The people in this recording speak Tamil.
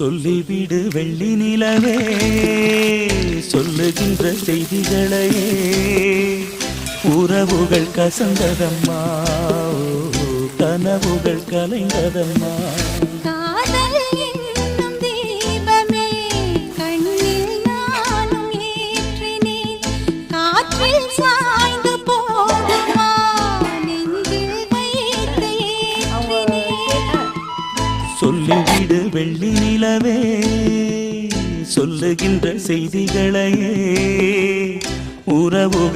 சொல்லிவிடு வெள்ளி நிலவே சொல்லுகின்ற செய்திகளையே உறவுகள் கசந்ததம்மா கனவுகள் கலைந்ததம்மா காதல் என்னும் தீபமே கண்ணில் நானும் ஏற்றினேன் காற்றில் சாய்ந்து போகுமா நெஞ்சில் வைத்து ஏற்றினேன் சொல்லிவிடு வெள்ளி நிலவே சொல்லுகின்ற செய்திகளையே உறவுகள்